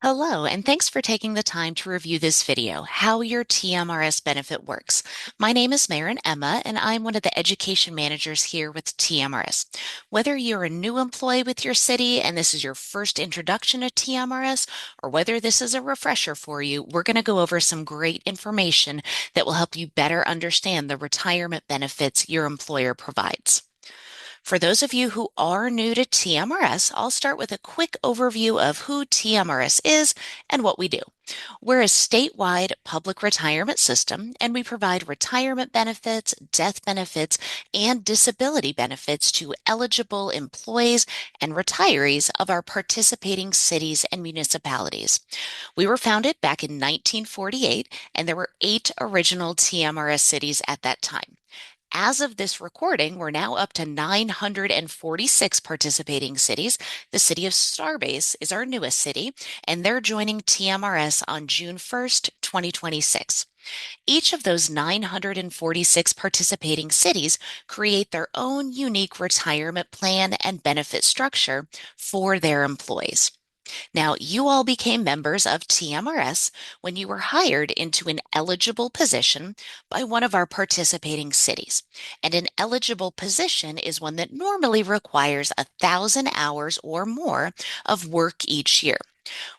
Hello, and thanks for taking the time to review this video, How Your TMRS Benefit Works. My name is Maren Emma, and I'm one of the education managers here with TMRS. Whether you're a new employee with your city and this is your first introduction to TMRS, or whether this is a refresher for you, we're going to go over some great information that will help you better understand the retirement benefits your employer provides. For those of you who are new to TMRS, I'll start with a quick overview of who TMRS is and what we do. We're a statewide public retirement system, and we provide retirement benefits, death benefits, and disability benefits to eligible employees and retirees of our participating cities and municipalities. We were founded back in 1948, and there were 8 original TMRS cities at that time. As of this recording, we're now up to 946 participating cities. The city of Starbase is our newest city, and they're joining TMRS on June 1st, 2026. Each of those 946 participating cities create their own unique retirement plan and benefit structure for their employees. Now, you all became members of TMRS when you were hired into an eligible position by one of our participating cities. And an eligible position is one that normally requires 1,000 hours or more of work each year.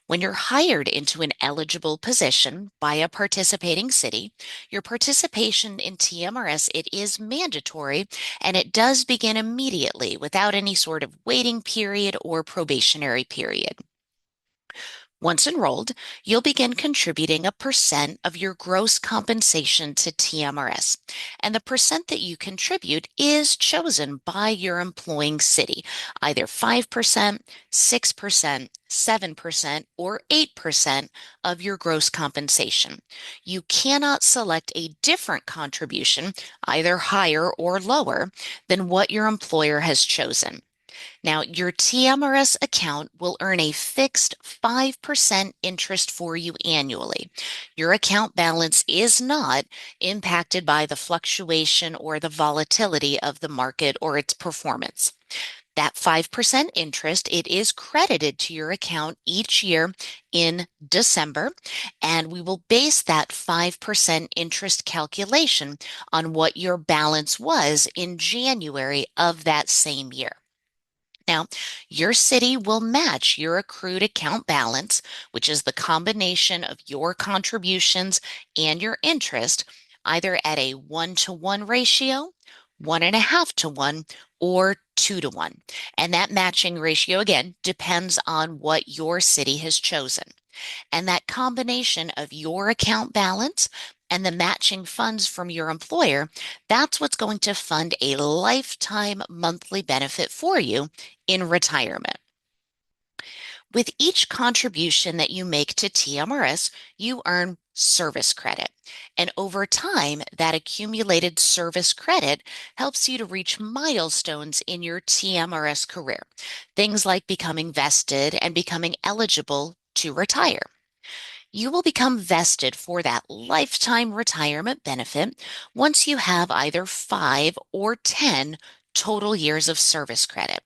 When you're hired into an eligible position by a participating city, your participation in TMRS, it is mandatory, and it does begin immediately without any sort of waiting period or probationary period. Once enrolled, you'll begin contributing a percent of your gross compensation to TMRS. And the percent that you contribute is chosen by your employing city, either 5%, 6%, 7%, or 8% of your gross compensation. You cannot select a different contribution, either higher or lower, than what your employer has chosen. Now, your TMRS account will earn a fixed 5% interest for you annually. Your account balance is not impacted by the fluctuation or the volatility of the market or its performance. That 5% interest, it is credited to your account each year in December, and we will base that 5% interest calculation on what your balance was in January of that same year. Now, your city will match your accrued account balance, which is the combination of your contributions and your interest, either at a 1-to-1 ratio, 1.5-to-1, or 2-to-1. And that matching ratio, again, depends on what your city has chosen. And that combination of your account balance and the matching funds from your employer, that's what's going to fund a lifetime monthly benefit for you in retirement. With each contribution that you make to TMRS, you earn service credit. And over time, that accumulated service credit helps you to reach milestones in your TMRS career. Things like becoming vested and becoming eligible to retire. You will become vested for that lifetime retirement benefit once you have either 5 or 10 total years of service credit.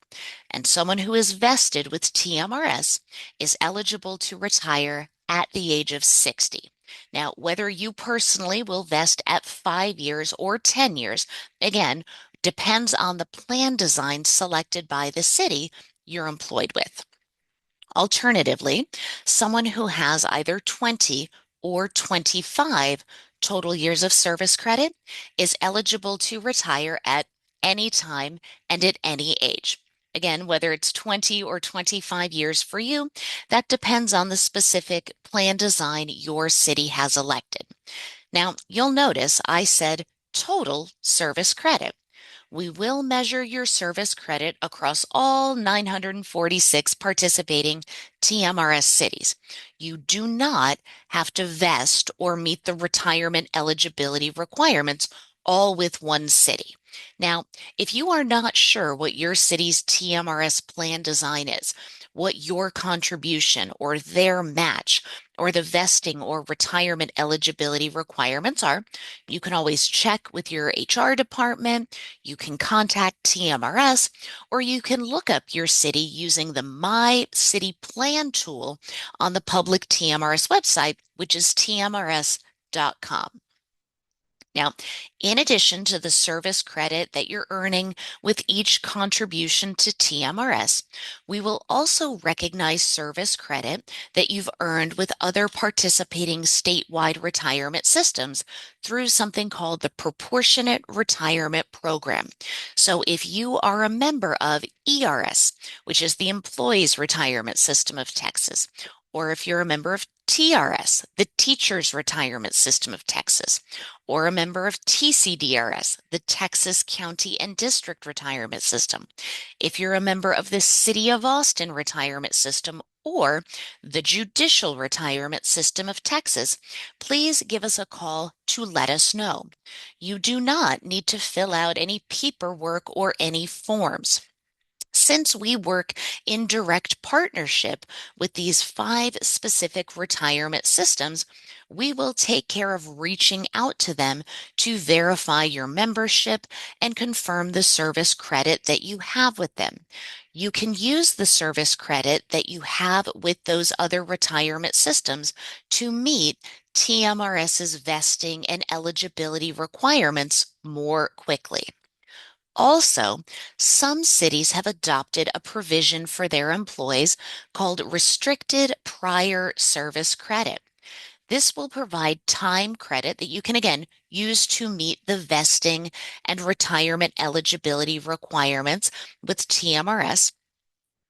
And someone who is vested with TMRS is eligible to retire at the age of 60. Now, whether you personally will vest at 5 years or 10 years, again, depends on the plan design selected by the city you're employed with. Alternatively, someone who has either 20 or 25 total years of service credit is eligible to retire at any time and at any age. Again, whether it's 20 or 25 years for you, that depends on the specific plan design your city has elected. Now, you'll notice I said total service credit. We will measure your service credit across all 946 participating TMRS cities. You do not have to vest or meet the retirement eligibility requirements all with one city. Now, if you are not sure what your city's TMRS plan design is, what your contribution or their match or the vesting or retirement eligibility requirements are, you can always check with your HR department. You can contact TMRS, or you can look up your city using the My City Plan tool on the public TMRS website, which is tmrs.com. Now, in addition to the service credit that you're earning with each contribution to TMRS, we will also recognize service credit that you've earned with other participating statewide retirement systems through something called the Proportionate Retirement Program. So if you are a member of ERS, which is the Employees Retirement System of Texas, or if you're a member of TRS, the Teachers Retirement System of Texas, or a member of TCDRS, the Texas County and District Retirement System, if you're a member of the City of Austin Retirement System, or the Judicial Retirement System of Texas, please give us a call to let us know. You do not need to fill out any paperwork or any forms. Since we work in direct partnership with these 5 specific retirement systems, we will take care of reaching out to them to verify your membership and confirm the service credit that you have with them. You can use the service credit that you have with those other retirement systems to meet TMRS's vesting and eligibility requirements more quickly. Also, some cities have adopted a provision for their employees called Restricted Prior Service Credit. This will provide time credit that you can, again, use to meet the vesting and retirement eligibility requirements with TMRS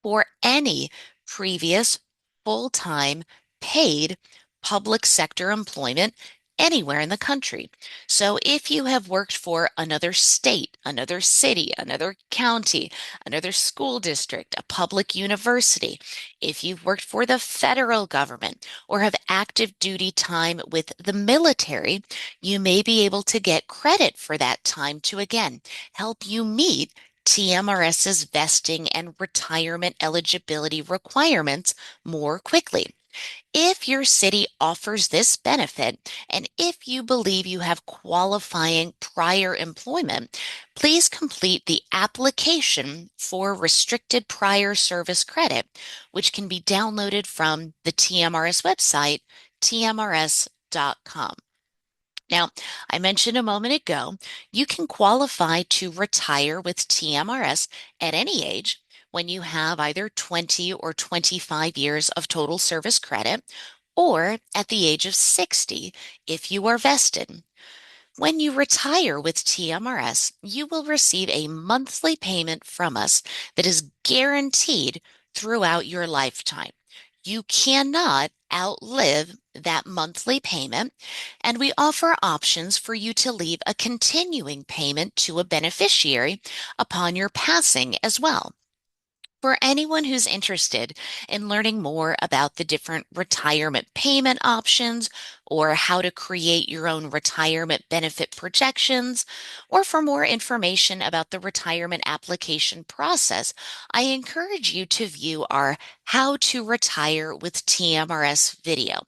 for any previous full-time paid public sector employment anywhere in the country. So if you have worked for another state, another city, another county, another school district, a public university, if you've worked for the federal government or have active duty time with the military, you may be able to get credit for that time to, again, help you meet TMRS's vesting and retirement eligibility requirements more quickly. If your city offers this benefit, and if you believe you have qualifying prior employment, please complete the application for restricted prior service credit, which can be downloaded from the TMRS website, tmrs.com. Now, I mentioned a moment ago, you can qualify to retire with TMRS at any age when you have either 20 or 25 years of total service credit, or at the age of 60 if you are vested. When you retire with TMRS, you will receive a monthly payment from us that is guaranteed throughout your lifetime. You cannot outlive that monthly payment, and we offer options for you to leave a continuing payment to a beneficiary upon your passing as well. For anyone who's interested in learning more about the different retirement payment options, or how to create your own retirement benefit projections, or for more information about the retirement application process, I encourage you to view our How to Retire with TMRS video.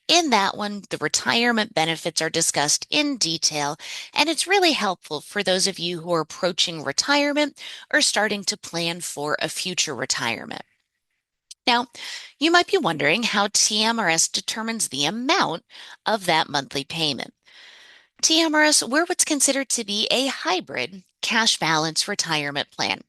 In that one, the retirement benefits are discussed in detail, and it's really helpful for those of you who are approaching retirement or starting to plan for a future retirement. Now, you might be wondering how TMRS determines the amount of that monthly payment. TMRS, we're what's considered to be a hybrid cash balance retirement plan.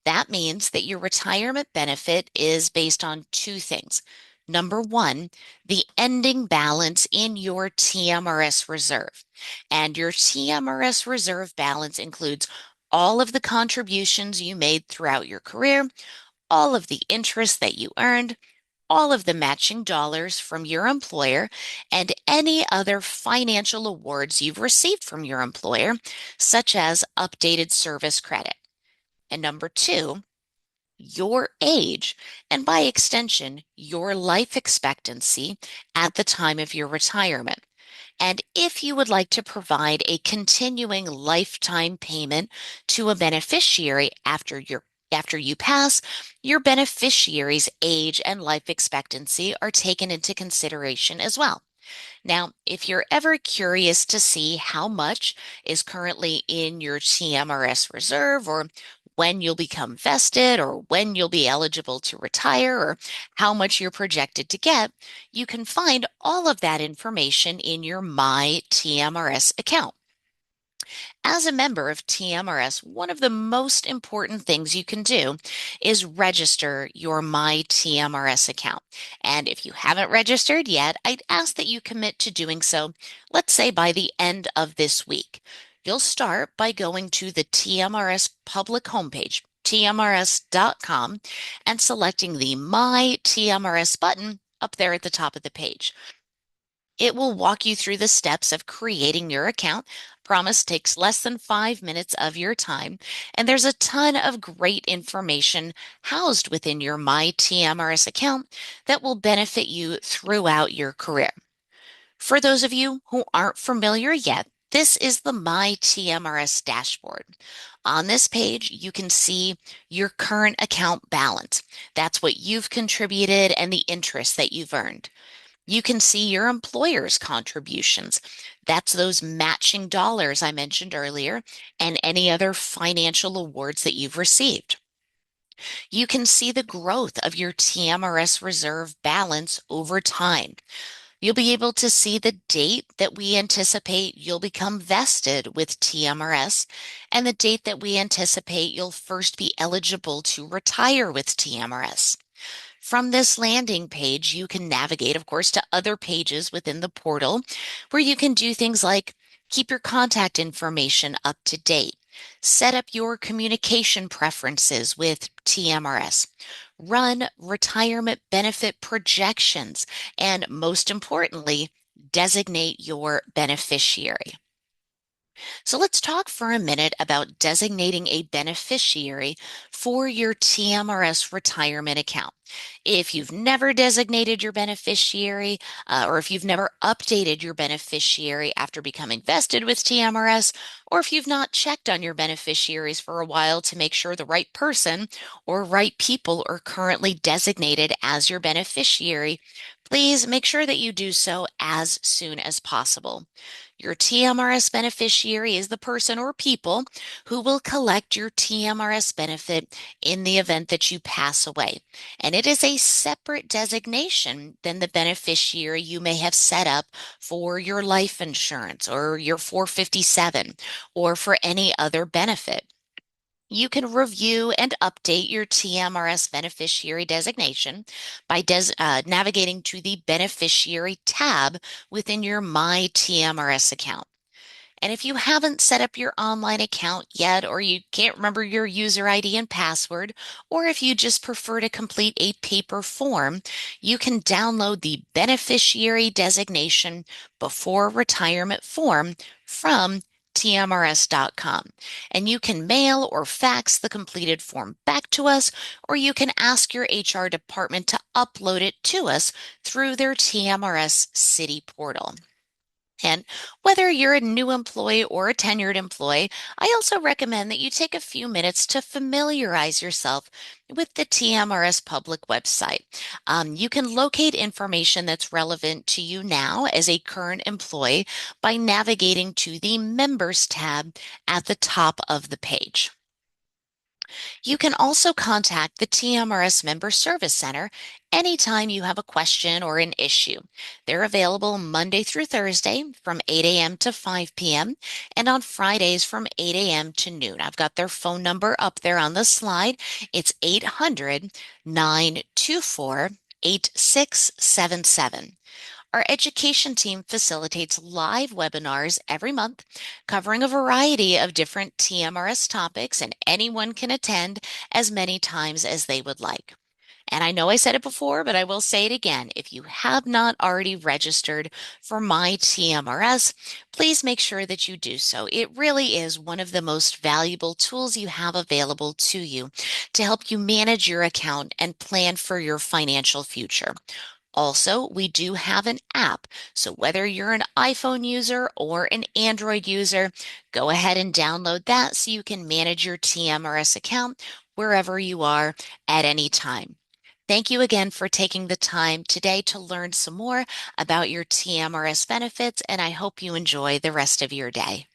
That means that your retirement benefit is based on 2 things. Number 1, the ending balance in your TMRS reserve. And your TMRS reserve balance includes all of the contributions you made throughout your career, all of the interest that you earned, all of the matching dollars from your employer, and any other financial awards you've received from your employer, such as updated service credit. And number 2, your age, and by extension, your life expectancy at the time of your retirement. And if you would like to provide a continuing lifetime payment to a beneficiary after your After you pass, your beneficiary's age and life expectancy are taken into consideration as well. Now, if you're ever curious to see how much is currently in your TMRS reserve, or when you'll become vested, or when you'll be eligible to retire, or how much you're projected to get, you can find all of that information in your My TMRS account. As a member of TMRS, one of the most important things you can do is register your My TMRS account. And if you haven't registered yet, I'd ask that you commit to doing so, let's say by the end of this week. You'll start by going to the TMRS public homepage, tmrs.com, and selecting the My TMRS button up there at the top of the page. It will walk you through the steps of creating your account. Promise takes less than 5 minutes of your time, and there's a ton of great information housed within your My TMRS account that will benefit you throughout your career. For those of you who aren't familiar yet, this is the My TMRS dashboard. On this page, you can see your current account balance. That's what you've contributed and the interest that you've earned. You can see your employer's contributions. That's those matching dollars I mentioned earlier, and any other financial awards that you've received. You can see the growth of your TMRS reserve balance over time. You'll be able to see the date that we anticipate you'll become vested with TMRS and the date that we anticipate you'll first be eligible to retire with TMRS. From this landing page, you can navigate, of course, to other pages within the portal where you can do things like keep your contact information up to date, set up your communication preferences with TMRS, run retirement benefit projections, and most importantly, designate your beneficiary. So let's talk for a minute about designating a beneficiary for your TMRS retirement account. If you've never designated your beneficiary, or if you've never updated your beneficiary after becoming vested with TMRS, or if you've not checked on your beneficiaries for a while to make sure the right person or right people are currently designated as your beneficiary, please make sure that you do so as soon as possible. Your TMRS beneficiary is the person or people who will collect your TMRS benefit in the event that you pass away. And it is a separate designation than the beneficiary you may have set up for your life insurance or your 457 or for any other benefit. You can review and update your TMRS beneficiary designation by navigating to the Beneficiary tab within your My TMRS account. And if you haven't set up your online account yet, or you can't remember your user ID and password, or if you just prefer to complete a paper form, you can download the Beneficiary Designation Before Retirement form from TMRS.com. And you can mail or fax the completed form back to us, or you can ask your HR department to upload it to us through their TMRS City portal. And whether you're a new employee or a tenured employee, I also recommend that you take a few minutes to familiarize yourself with the TMRS public website. You can locate information that's relevant to you now as a current employee by navigating to the Members tab at the top of the page. You can also contact the TMRS Member Service Center anytime you have a question or an issue. They're available Monday through Thursday from 8 a.m. to 5 p.m. and on Fridays from 8 a.m. to noon. I've got their phone number up there on the slide. It's 800-924-8677. Our education team facilitates live webinars every month covering a variety of different TMRS topics, and anyone can attend as many times as they would like. And I know I said it before, but I will say it again. If you have not already registered for My TMRS, please make sure that you do so. It really is one of the most valuable tools you have available to you to help you manage your account and plan for your financial future. Also, we do have an app. So whether you're an iPhone user or an Android user, go ahead and download that so you can manage your TMRS account wherever you are at any time. Thank you again for taking the time today to learn some more about your TMRS benefits, and I hope you enjoy the rest of your day.